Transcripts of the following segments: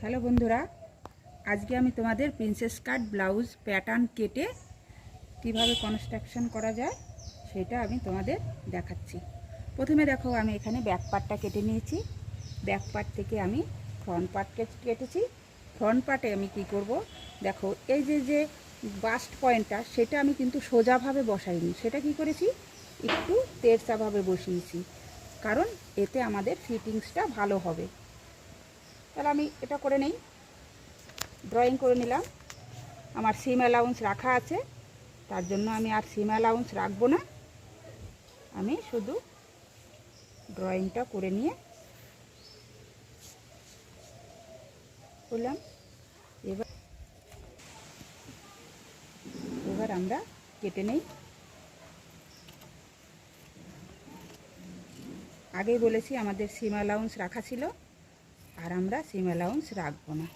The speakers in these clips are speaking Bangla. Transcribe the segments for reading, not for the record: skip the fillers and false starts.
হ্যালো বন্ধুরা, আজকে আমি তোমাদের প্রিন্সেস কাট ব্লাউজ প্যাটার্ন কেটে কিভাবে কনস্ট্রাকশন করা যায় সেটা আমি তোমাদের দেখাচ্ছি। প্রথমে দেখো, আমি এখানে ব্যাক পার্টটা কেটে নিয়েছি। ব্যাক পার্ট থেকে আমি ফ্রন্ট পার্ট কেটেছি। ফ্রন্ট পার্টে আমি কি করব, দেখো এই যে বাস্ট পয়েন্টটা সেটা আমি কিন্তু সোজাভাবে বসাইনি, সেটা কি করেছি একটু তেরচাভাবে বসিয়েছি, কারণ এতে আমাদের ফিটিংসটা ভালো হবে। তাহলে আমি এটা করে নেই, ড্রয়িং করে নিলাম। আমার সিম অ্যালাউন্স রাখা আছে, তার জন্য আমি আর সিম অ্যালাউন্স রাখবো না, আমি শুধু ড্রয়িংটা করে নিয়ে করলাম। এবার আমরা কেটে নেই। আগেই বলেছি আমাদের সিম অ্যালাউন্স রাখা ছিল, আর আমরা সিম অ্যালাউন্স রাখবো না।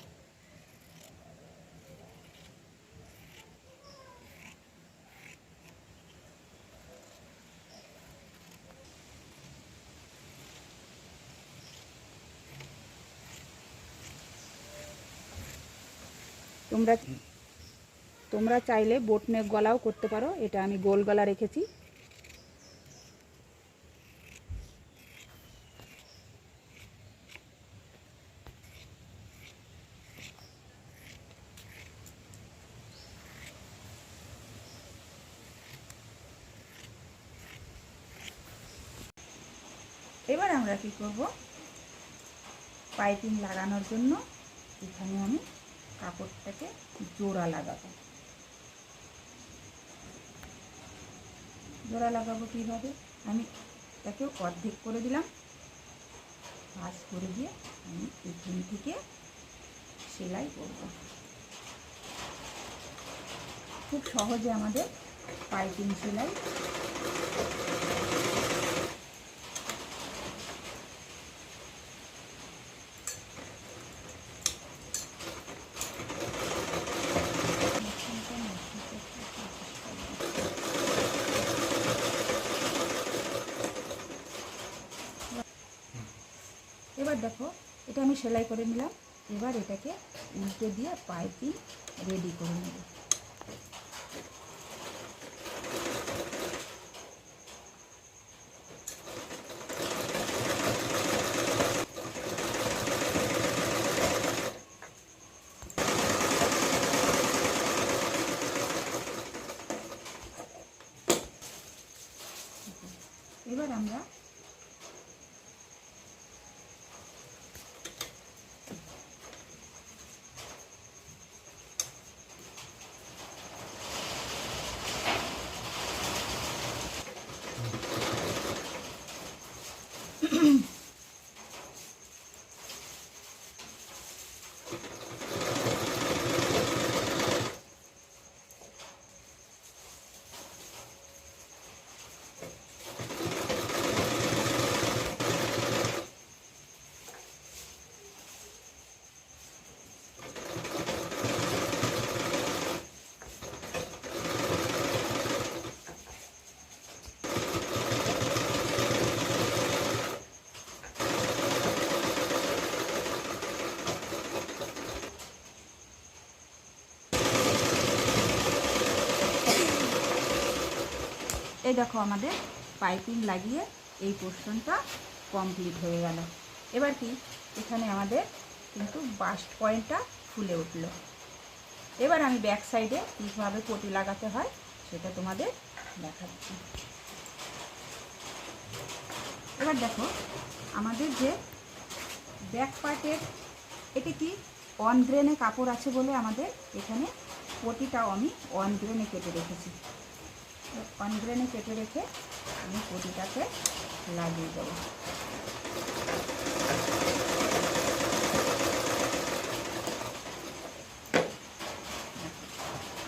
তোমরা চাইলে বোট নেক গলাও করতে পারো, এটা আমি গোল গলা রেখেছি। এবার আমরা কি করব, পাইপিং লাগানোর জন্য এখানে আমি কাপড়টাকে জোড়া লাগাবো। জোড়া লাগাবো কীভাবে, আমি এটাকে অর্ধেক করে দিলাম, ভাঁজ করে দিয়ে আমি এখান থেকে সেলাই করব। খুব সহজে আমাদের পাইপিং সেলাই। এবার দেখো, এটা আমি সেলাই করে নিলাম। এবার এটাকে উল্টে দিয়ে পাইপিং রেডি করে নেব। এবার আমরা এই দেখো, আমাদের পাইপিং লাগিয়ে এই পোর্শনটা কমপ্লিট হয়ে গেল। এবার কি, এখানে আমাদের কিন্তু বাস্ট পয়েন্টটা ফুলে উঠলো। এবার আমি ব্যাক সাইডে কীভাবে পটি লাগাতে হয় সেটা তোমাদের দেখাচ্ছি। এবার দেখো, আমাদের যে ব্যাক পার্টের এটা কি অন গ্রেনে কাপড় আছে বলে আমাদের এখানে পটিটাও আমি অন গ্রেনে কেটে রেখেছি। অন গ্রেনে কেটে রেখে আমি পটিটাকে লাগিয়ে দেবো।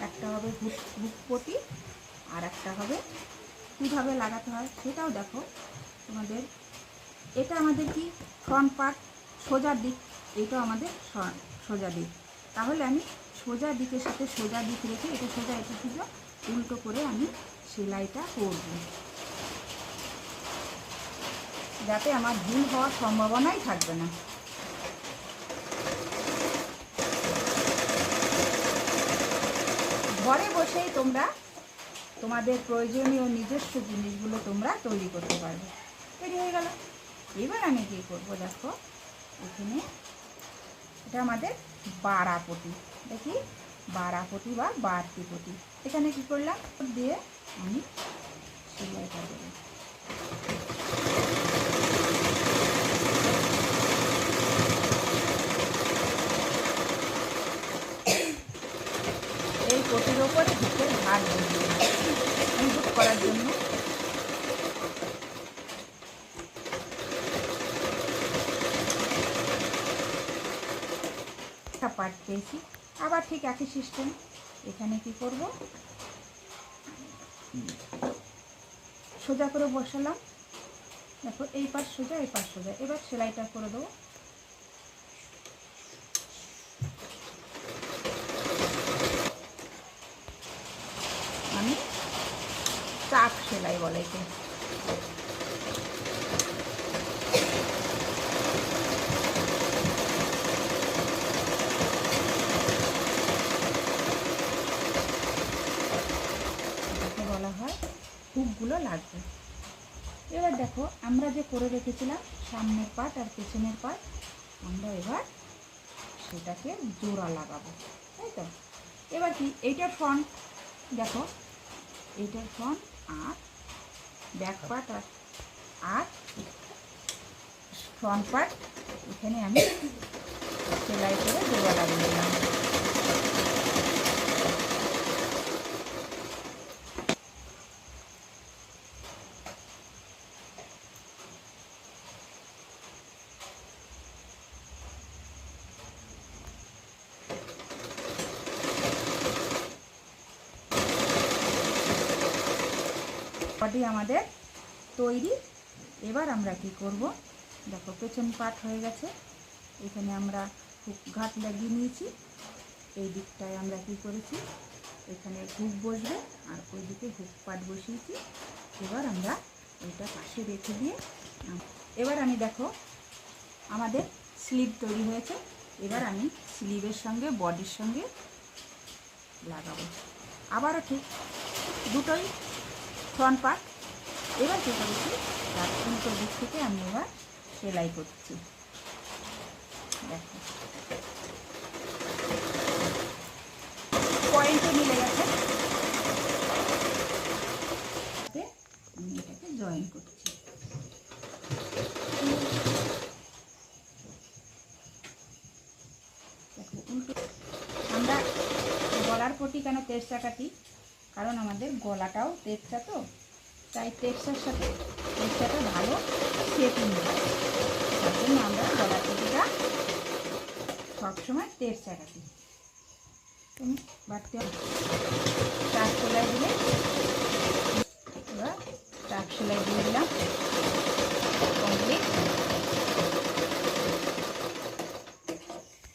একটা হবে হুক পটি, আর একটা হবে কীভাবে লাগাতে হয় সেটাও দেখো তোমাদের। এটা আমাদের কি ফ্রন্ট পার্ট সোজা দিক, এটা আমাদের সোজা দিক। তাহলে আমি সোজা দিকের সাথে সোজা দিক রেখে এটা সোজা এটা সোজা উল্টো করে আমি সেলাইটা করব, যাতে আমার ভুল হওয়ার সম্ভাবনাই থাকবে না। ঘরে বসেই তোমরা তোমাদের প্রয়োজনীয় নিজস্ব জিনিসগুলো তোমরা তৈরি করতে পারবে। তৈরি হয়ে গেল। এবার আমি কী করবো দেখো, এখানে এটা আমাদের বাড়াপটি, দেখি বাড়াপটি বা বাড়তি পটি। এখানে কী করলাম, দিয়ে আমি সেলাইটা দেবো। এই পটির ওপরে হুকের ভার বসিয়ে হুক করার জন্য একটা পার্ট পেয়েছি। আবার ঠিক একই সিস্টেম, এখানে কি করব, সোজা করে বসালাম। দেখো এই পাশ সোজা, এই পাশ সোজা। এবার সেলাইটা করে দেবো। আমি চাপ সেলাই বলে একে। বলা হয় হুকগুলো লাগবে। এবার দেখো আমরা যে করে রেখেছিলাম সামনের পার্ট আর পেছনের পার্ট, আমরা এবার সেটাকে জোড়া লাগাবো, তাই তো। এবার কি, এইটার ফ্রন্ট দেখো, এইটার ফ্রন্ট আর ব্যাক পার্ট আর ফ্রন্ট পার্ট এখানে আমি সেলাই করে জোড়া লাগিয়ে দিলাম। পটি আমাদের তৈরি। এবার আমরা কি করব, দেখো পেছন পার্ট হয়ে গেছে। এখানে আমরা হুক ঘাট লাগিয়ে নিয়েছি। এই দিকটায় আমরা কি করেছি, এখানে হুক বসবে আর ওই দিকে হুক পার্ট বসিয়েছি। এবার আমরা এইটা পাশে রেখে দিয়ে, এবার আমি দেখো আমাদের স্লিভ তৈরি হয়েছে। এবার আমি স্লিভের সঙ্গে বডির সঙ্গে লাগাবো। আবারও ঠিক দুটোই ফ্রন্ট পার্ট। এবার কী করেছি, তার উল্টো দিক থেকে আমি এবার সেলাই করছি। দেখো পয়েন্টে মিলে গেছে, আমি এটাকে জয়েন করছি। দেখো উল্টো, আমরা গলার পটি কেন তেরচা কাটি, কারণ আমাদের গলাটাও তেরচা, তো তাই তেরচার সাথে তেরচাটা ভালো সেটিং হয়। তার জন্য আমরা গলার পটিটা সবসময় তেরচা কাটি। তুমি বাড়তে চাপ সেলাই দিলে, এবার চাপ সেলাই দিয়ে দিলাম কমপ্লিট।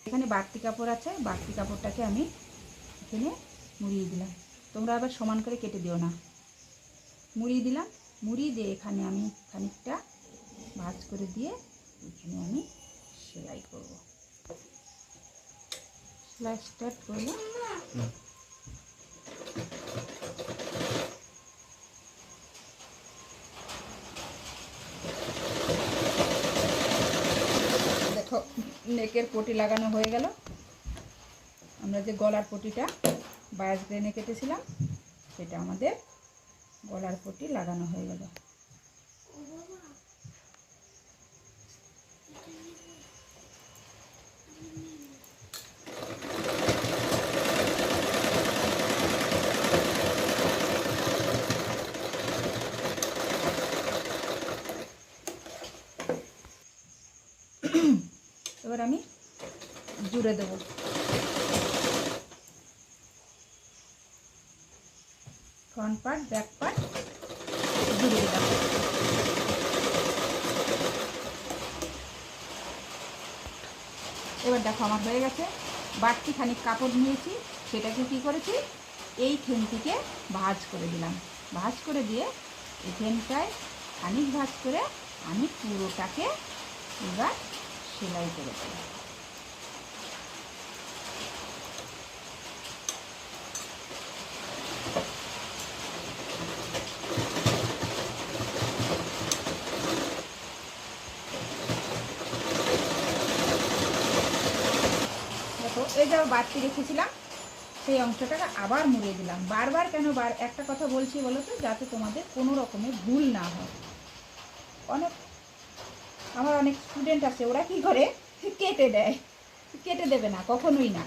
এখানে বাড়তি কাপড় আছে, বাড়তি কাপড়টাকে আমি এখানে মুড়িয়ে দিলাম। তোমরা আবার সমান করে কেটে দিও না, মুড়িয়ে দিলাম। মুড়িয়ে দিয়ে এখানে আমি খানিকটা ভাঁজ করে দিয়ে এখানে আমি সেলাই করব। সেলাই স্টার্ট করলাম। দেখো নেকের পটি লাগানো হয়ে গেল। আমরা যে গলার পটিটা 22 গ্রেনে কেটেছিলাম, সেটা আমাদের গলার পটি লাগানো হয়ে গেল। এবার আমি জুড়ে দেবো। ফ্রন্ট পার্ট ব্যাক পার্ট জুড়ে দিলাম। এবার দেখো আমার হয়ে গেছে। বাড়তি খানিক কাপড় নিয়েছি, সেটাকে কি করেছি, এই থ্রেন থেকে ভাঁজ করে দিলাম। ভাঁজ করে দিয়ে এই থ্রেনটায় খানিক ভাঁজ করে আমি পুরোটাকে এবার সেলাই করে দিলাম। যাও বাড়তি রেখেছিলাম সেই অংশটাকে আবার মুড়িয়ে দিলাম। বারবার কেন একটা কথা বলছি বলো তো, যাতে তোমাদের কোনো রকমের ভুল না হয়। আমার অনেক স্টুডেন্ট আছে, ওরা কি করে কেটে দেয়, কেটে দেবে না, কখনোই না।